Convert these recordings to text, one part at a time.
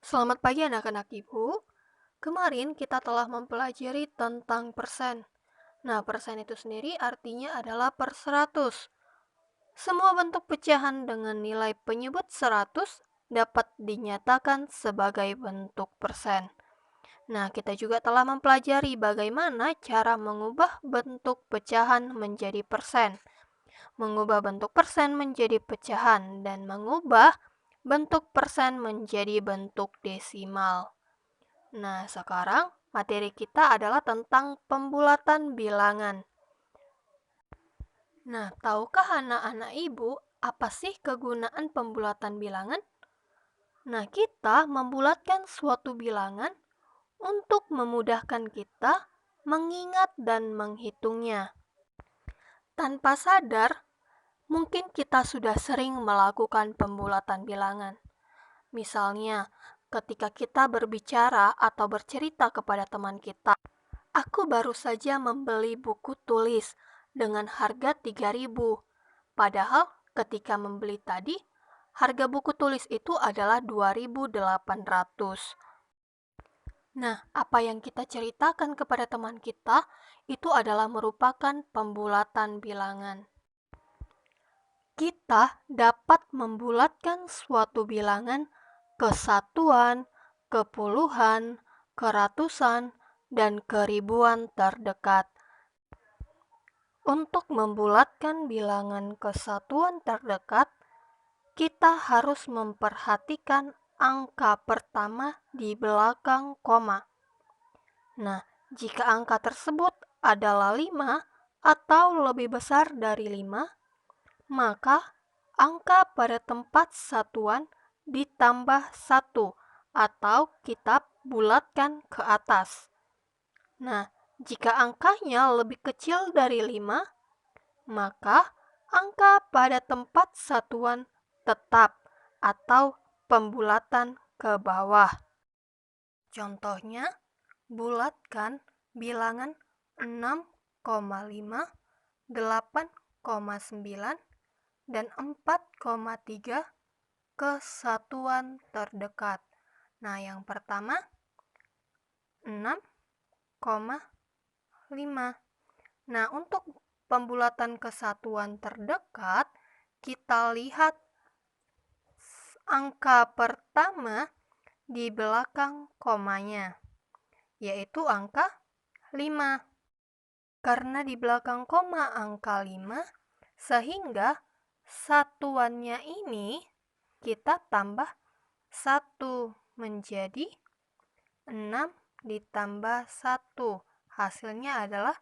Selamat pagi anak-anak ibu. Kemarin kita telah mempelajari tentang persen. Nah, persen itu sendiri artinya adalah per 100. Semua bentuk pecahan dengan nilai penyebut 100 dapat dinyatakan sebagai bentuk persen. Nah, kita juga telah mempelajari bagaimana cara mengubah bentuk pecahan menjadi persen, mengubah bentuk persen menjadi pecahan, dan mengubah bentuk persen menjadi bentuk desimal. Nah, sekarang materi kita adalah tentang pembulatan bilangan. Nah, tahukah anak-anak ibu apa sih kegunaan pembulatan bilangan? Nah, kita membulatkan suatu bilangan untuk memudahkan kita mengingat dan menghitungnya. Tanpa sadar, mungkin kita sudah sering melakukan pembulatan bilangan. Misalnya, ketika kita berbicara atau bercerita kepada teman kita, "Aku baru saja membeli buku tulis dengan harga 3.000." Padahal ketika membeli tadi, harga buku tulis itu adalah 2.800. Nah, apa yang kita ceritakan kepada teman kita itu adalah merupakan pembulatan bilangan. Kita dapat membulatkan suatu bilangan ke satuan, ke puluhan, ke ratusan, dan ke ribuan terdekat. Untuk membulatkan bilangan ke satuan terdekat, kita harus memperhatikan angka pertama di belakang koma. Nah, jika angka tersebut adalah 5 atau lebih besar dari 5, maka angka pada tempat satuan ditambah 1 atau kita bulatkan ke atas. Nah, jika angkanya lebih kecil dari 5, maka angka pada tempat satuan tetap atau pembulatan ke bawah. Contohnya, bulatkan bilangan 6,5, 8,9, dan 4,3 ke satuan terdekat. Nah, yang pertama 6,5. Nah, untuk pembulatan ke satuan terdekat, kita lihat angka pertama di belakang komanya, yaitu angka 5. Karena di belakang koma angka 5, sehingga satuannya ini kita tambah 1 menjadi 6 ditambah 1. Hasilnya adalah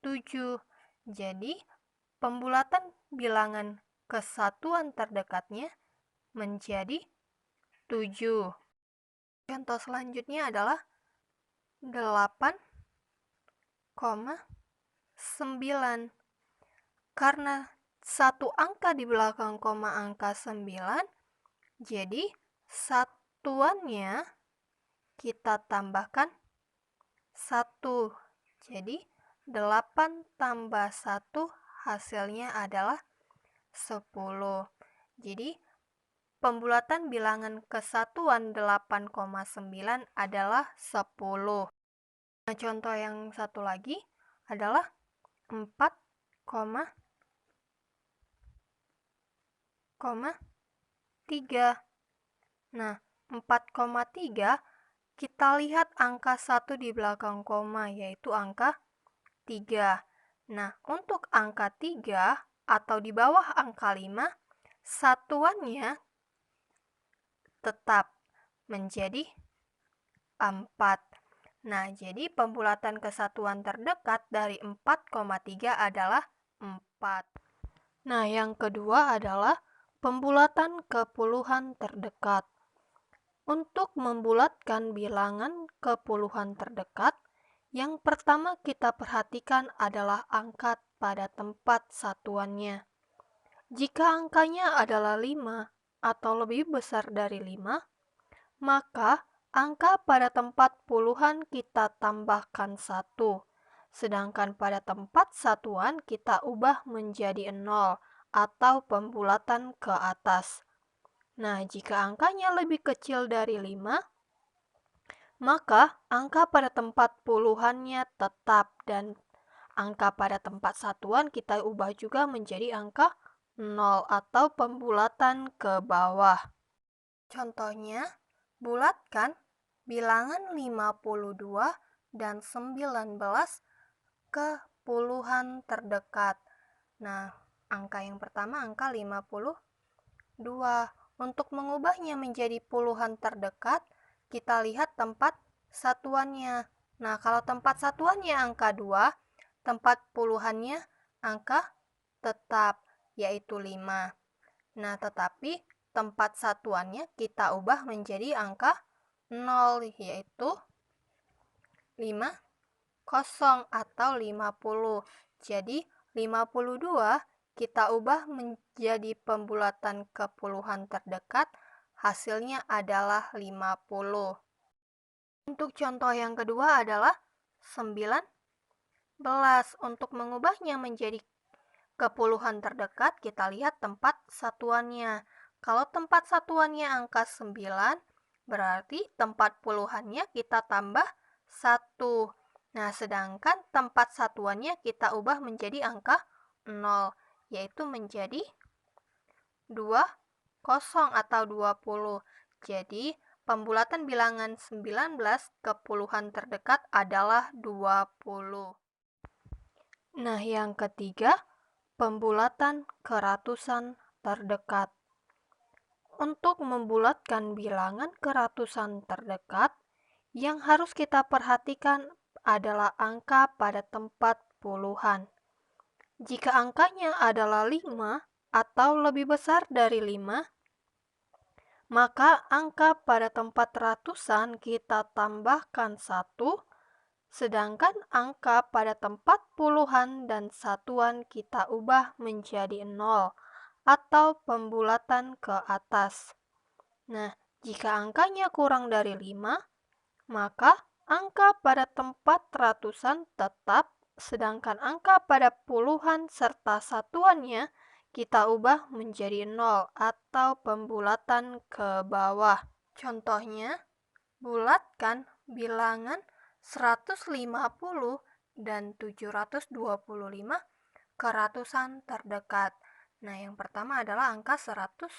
7. Jadi, pembulatan bilangan ke satuan terdekatnya menjadi 7. Contoh selanjutnya adalah 8,9. Karena satu angka di belakang koma angka 9, jadi satuannya kita tambahkan 1. Jadi 8 tambah 1 hasilnya adalah 10. Jadi pembulatan bilangan kesatuan 8,9 adalah 10. Nah, contoh yang satu lagi adalah 4,3. Nah, 4,3 kita lihat angka 1 di belakang koma, yaitu angka 3. Nah, untuk angka 3 atau di bawah angka 5, satuannya tetap menjadi 4. Nah, jadi pembulatan kesatuan terdekat dari 4,3 adalah 4. Nah, yang kedua adalah pembulatan ke puluhan terdekat. Untuk membulatkan bilangan ke puluhan terdekat, yang pertama kita perhatikan adalah angka pada tempat satuannya. Jika angkanya adalah 5 atau lebih besar dari 5, maka angka pada tempat puluhan kita tambahkan 1, sedangkan pada tempat satuan kita ubah menjadi 0 atau pembulatan ke atas. Nah, jika angkanya lebih kecil dari 5, maka angka pada tempat puluhannya tetap dan angka pada tempat satuan kita ubah juga menjadi angka 0 atau pembulatan ke bawah. Contohnya, bulatkan bilangan 52 dan 19 ke puluhan terdekat. Nah, angka yang pertama angka 52. Untuk mengubahnya menjadi puluhan terdekat, kita lihat tempat satuannya. Nah, kalau tempat satuannya angka 2, tempat puluhannya angka tetap, yaitu 5. Nah, tetapi tempat satuannya kita ubah menjadi angka 0, yaitu 50 atau 50. Jadi, 52 kita ubah menjadi pembulatan ke puluhan terdekat, hasilnya adalah 50. Untuk contoh yang kedua adalah 19. Untuk mengubahnya menjadi ke puluhan terdekat, kita lihat tempat satuannya. Kalau tempat satuannya angka 9, berarti tempat puluhannya kita tambah 1. Nah, sedangkan tempat satuannya kita ubah menjadi angka 0, yaitu menjadi 20 atau 20. Jadi, pembulatan bilangan 19 ke puluhan terdekat adalah 20. Nah, yang ketiga, pembulatan ke ratusan terdekat. Untuk membulatkan bilangan ke ratusan terdekat, yang harus kita perhatikan adalah angka pada tempat puluhan. Jika angkanya adalah 5 atau lebih besar dari 5, maka angka pada tempat ratusan kita tambahkan 1, sedangkan angka pada tempat puluhan dan satuan kita ubah menjadi 0 atau pembulatan ke atas. Nah, jika angkanya kurang dari 5, maka angka pada tempat ratusan tetap, sedangkan angka pada puluhan serta satuannya kita ubah menjadi 0 atau pembulatan ke bawah. Contohnya, bulatkan bilangan 150 dan 725 ke ratusan terdekat. Nah, yang pertama adalah angka 150.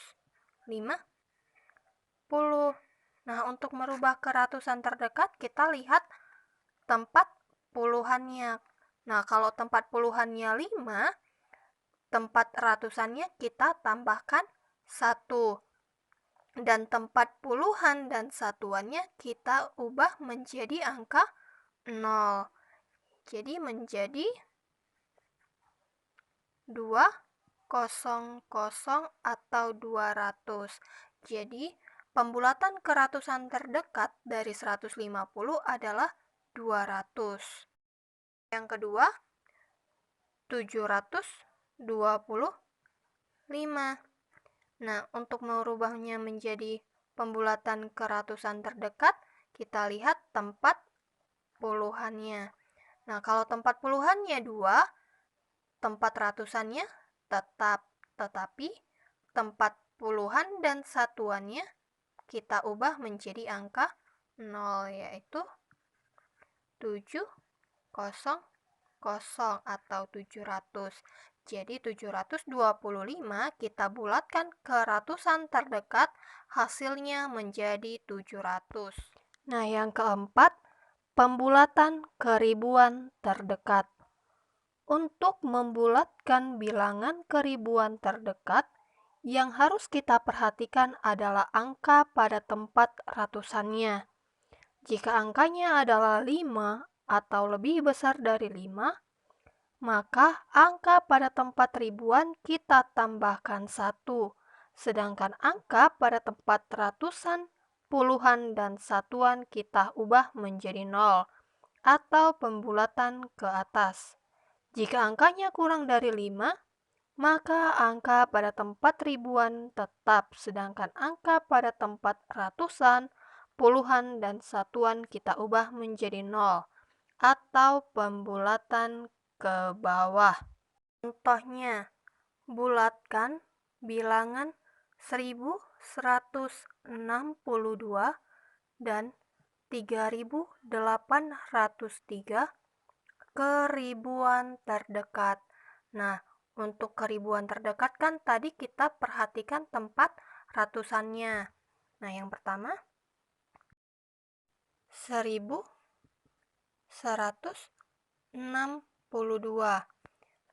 Nah, untuk merubah ke ratusan terdekat, kita lihat tempat puluhannya. Nah, kalau tempat puluhannya 5, tempat ratusannya kita tambahkan 1. Dan tempat puluhan dan satuannya kita ubah menjadi angka 0. Jadi menjadi 200 atau 200. Jadi, pembulatan ke ratusan terdekat dari 150 adalah 200. Yang kedua, 725. Nah, untuk merubahnya menjadi pembulatan ke ratusan terdekat, kita lihat tempat puluhannya. Nah, kalau tempat puluhannya 2, tempat ratusannya tetap, tetapi tempat puluhan dan satuannya kita ubah menjadi angka 0, yaitu 700 atau 700. Jadi 725 kita bulatkan ke ratusan terdekat, hasilnya menjadi 700. Nah, yang keempat, pembulatan ke ribuan terdekat. Untuk membulatkan bilangan ke ribuan terdekat, yang harus kita perhatikan adalah angka pada tempat ratusannya. Jika angkanya adalah 5 atau lebih besar dari 5, maka angka pada tempat ribuan kita tambahkan 1, sedangkan angka pada tempat ratusan, puluhan, dan satuan kita ubah menjadi 0 atau pembulatan ke atas. Jika angkanya kurang dari 5, maka angka pada tempat ribuan tetap, sedangkan angka pada tempat ratusan, puluhan, dan satuan kita ubah menjadi 0 atau pembulatan ke bawah. Contohnya, bulatkan bilangan 1000 162 dan 3.803 keribuan terdekat. Nah, untuk keribuan terdekat kan tadi kita perhatikan tempat ratusannya. Nah, yang pertama 1.162.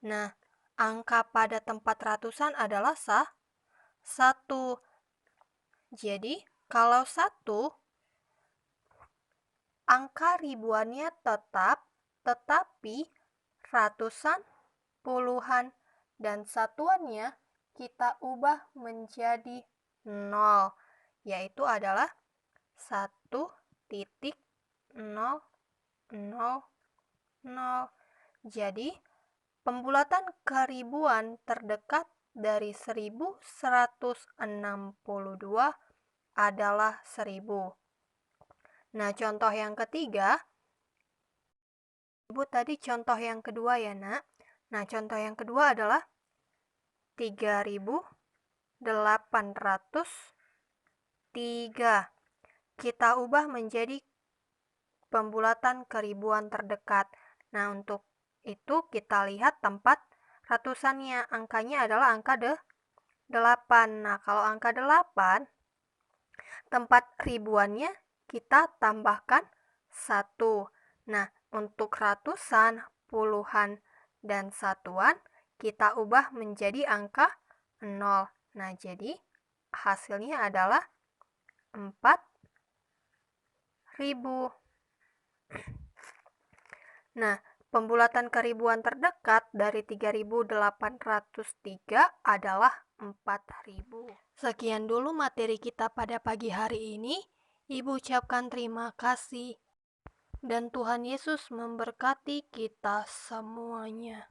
Nah, angka pada tempat ratusan adalah 1. Jadi, kalau 1, angka ribuannya tetap, tetapi ratusan, puluhan, dan satuannya kita ubah menjadi 0, yaitu adalah 1.000. Jadi, pembulatan keribuan terdekat dari 1.162 adalah 1.000. Nah, contoh yang ketiga, Ibu tadi contoh yang kedua ya, Nak. Nah, contoh yang kedua adalah 3.803. Kita ubah menjadi pembulatan keribuan terdekat. Nah, untuk itu kita lihat tempat ratusannya. Angkanya adalah angka 8. Nah, kalau angka 8, tempat ribuannya kita tambahkan 1. Nah, untuk ratusan, puluhan, dan satuan kita ubah menjadi angka 0. Nah, jadi hasilnya adalah 4.000. Nah, pembulatan keribuan terdekat dari 3.803 adalah 4.000. Sekian dulu materi kita pada pagi hari ini. Ibu ucapkan terima kasih. Dan Tuhan Yesus memberkati kita semuanya.